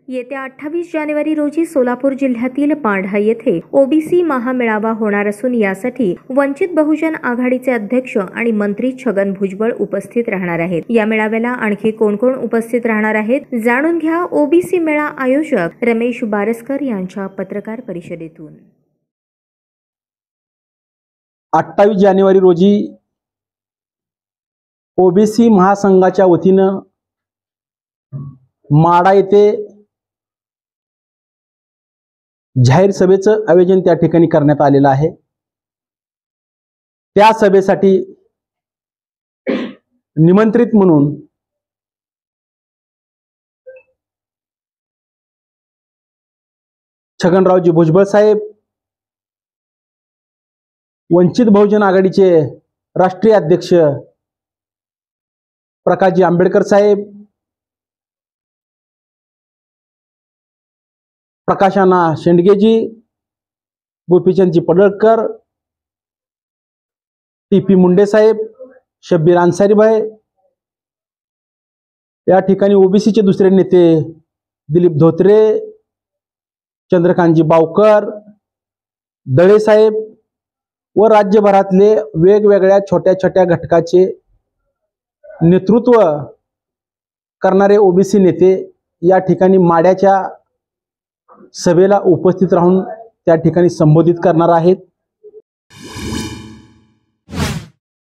येत्या 28 जानेवारी रोजी सोलापूर जिल्ह्यातील पांढा येथे ओबीसी महामेळावा होणार असून यासाठी वंचित बहुजन आघाडीचे अध्यक्ष आणि मंत्री छगन भुजबळ उपस्थित राहणार आहेत। या मेळाव्याला आणखी कोण कोण उपस्थित राहणार आहेत जाणून घ्या ओबीसी मेळा आयोजक रमेश बारसकर यांच्या पत्रकार परिषदेतून। 28 जानेवारी रोजी ओबीसी महासंघाच्या वतीनं माडा येथे जाहीर सभेचं आयोजन त्या ठिकाणी करण्यात आलेलं आहे। त्या सभेसाठी निमंत्रित म्हणून छगनरावजी भुजबळ साहेब, वंचित बहुजन आघाडीचे राष्ट्रीय अध्यक्ष प्रकाशजी आंबेडकर साहेब, प्रकाशाना शेंडगेजी, गोपीचंदजी पडळकर, टीपी मुंडे साहेब, शब्बीर अन्सारी भाई, या ठिकाणी ओबीसीचे दुसरे नेते दिलीप धोत्रे, चंद्रकांतजी बावकर, दळे साहेब व राज्यभरातले वेगवेगळ्या छोट्या छोट्या घटकाचे नेतृत्व करणारे ओबीसी नेते या ठिकाणी माड्याच्या सभेला उपस्थित राहून त्या ठिकाणी संबोधित करणार आहेत।